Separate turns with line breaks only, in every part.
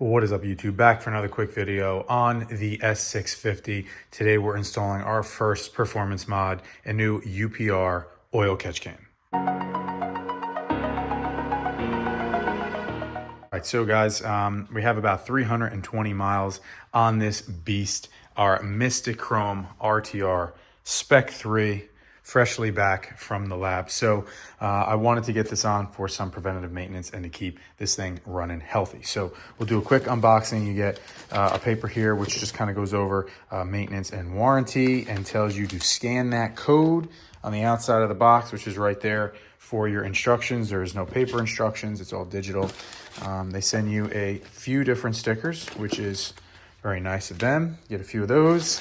What is up, YouTube? Back for another quick video on the S650. Today we're installing our first performance mod, a new UPR oil catch can. All right, so guys, we have about 320 miles on this beast, our Mystichrome RTR Spec 3, freshly back from the lab. So I wanted to get this on for some preventative maintenance and to keep this thing running healthy. So we'll do a quick unboxing. You get a paper here, which just kind of goes over maintenance and warranty and tells you to scan that code on the outside of the box, which is right there for your instructions. There is no paper instructions. It's all digital. They send you a few different stickers, which is very nice of them. Get a few of those.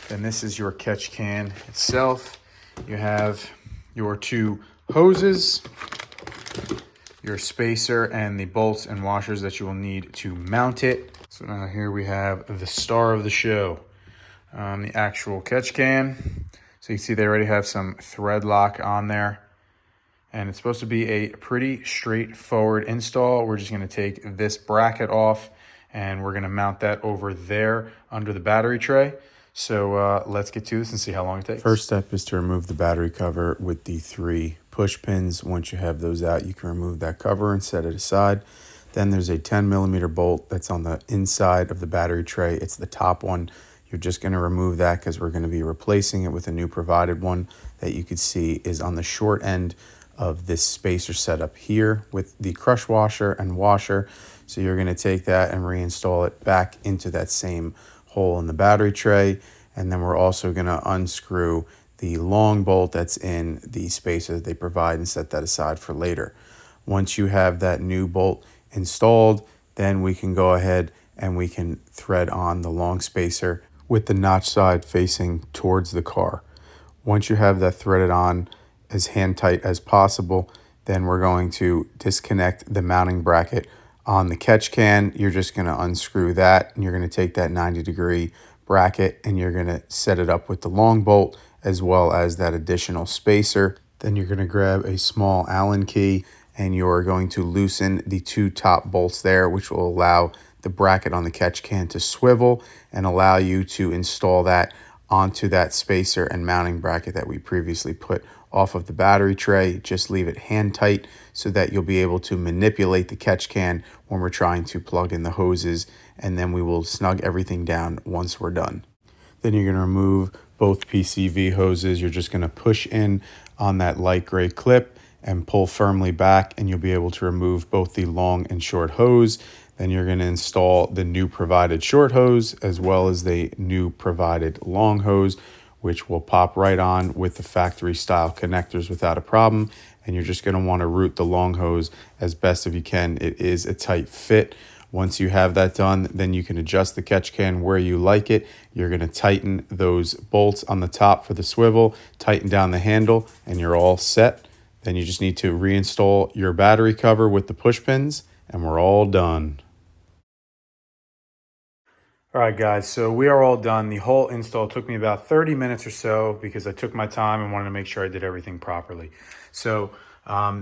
Then this is your catch can itself. You have your two hoses, your spacer, and the bolts and washers that you will need to mount it. So now here we have the star of the show, the actual catch can. So you can see they already have some thread lock on there. And it's supposed to be a pretty straightforward install. We're just going to take this bracket off and we're going to mount that over there under the battery tray. So let's get to this and see how long it takes. First step is to remove the battery cover with the 3 push pins. Once you have those out, you can remove that cover and set it aside. Then there's a 10mm bolt that's on the inside of the battery tray. It's the top one. You're just going to remove that because we're going to be replacing it with a new provided one that you could see is on the short end of this spacer setup here with the crush washer and washer. So you're going to take that and reinstall it back into that same hole in the battery tray. And then we're also going to unscrew the long bolt that's in the spacer that they provide and set that aside for later. Once you have that new bolt installed, then we can go ahead and we can thread on the long spacer with the notch side facing towards the car. Once you have that threaded on as hand tight as possible, then we're going to disconnect the mounting bracket on the catch can. You're just going to unscrew that and you're going to take that 90-degree bracket and you're going to set it up with the long bolt as well as that additional spacer. Then you're going to grab a small Allen key and you're going to loosen the 2 top bolts there, which will allow the bracket on the catch can to swivel and allow you to install that onto that spacer and mounting bracket that we previously put off of the battery tray. Just leave it hand tight so that you'll be able to manipulate the catch can when we're trying to plug in the hoses, and then we will snug everything down once we're done. Then you're going to remove both PCV hoses. You're just going to push in on that light gray clip and pull firmly back, and you'll be able to remove both the long and short hose. Then you're going to install the new provided short hose as well as the new provided long hose, which will pop right on with the factory style connectors without a problem. And you're just going to want to route the long hose as best as you can. It is a tight fit. Once you have that done, then you can adjust the catch can where you like it. You're going to tighten those bolts on the top for the swivel, tighten down the handle, and you're all set. Then you just need to reinstall your battery cover with the push pins, and we're all done. All right, guys, so we are all done. The whole install took me about 30 minutes or so because I took my time and wanted to make sure I did everything properly. So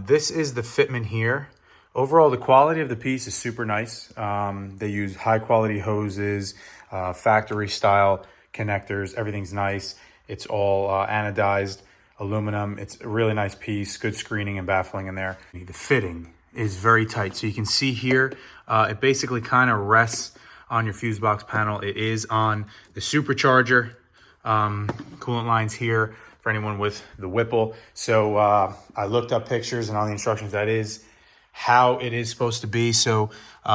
this is the fitment here. Overall, the quality of the piece is super nice. They use high quality hoses, factory style connectors. Everything's nice. It's all anodized aluminum. It's a really nice piece, good screening and baffling in there. The fitting is very tight. So you can see here, it basically kind of rests on your fuse box panel. It is on the supercharger coolant lines here for anyone with the Whipple. So I looked up pictures and on the instructions, that is how it is supposed to be. So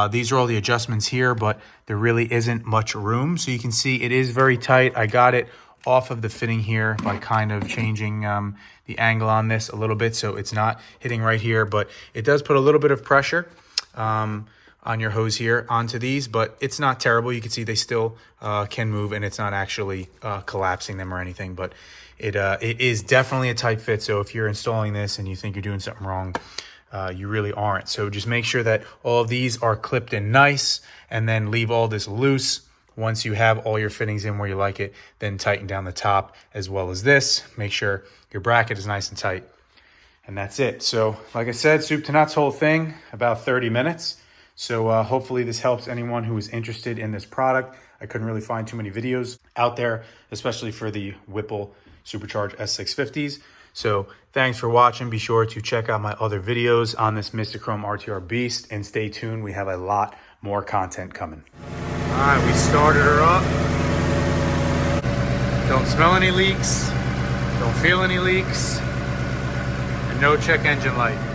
these are all the adjustments here, but there really isn't much room. So you can see it is very tight. I got it off of the fitting here by kind of changing the angle on this a little bit. So it's not hitting right here, but it does put a little bit of pressure on your hose here onto these, but it's not terrible. You can see they still can move and it's not actually collapsing them or anything, but it is definitely a tight fit. So if you're installing this and you think you're doing something wrong, you really aren't. So just make sure that all of these are clipped in nice and then leave all this loose. Once you have all your fittings in where you like it, then tighten down the top as well as this. Make sure your bracket is nice and tight. And that's it. So like I said, soup to nuts whole thing, about 30 minutes. So hopefully this helps anyone who is interested in this product. I couldn't really find too many videos out there, especially for the Whipple Supercharged S650s. So thanks for watching. Be sure to check out my other videos on this Mystichrome RTR beast, and stay tuned. We have a lot more content coming. All right, we started her up. Don't smell any leaks. Don't feel any leaks. And no check engine light.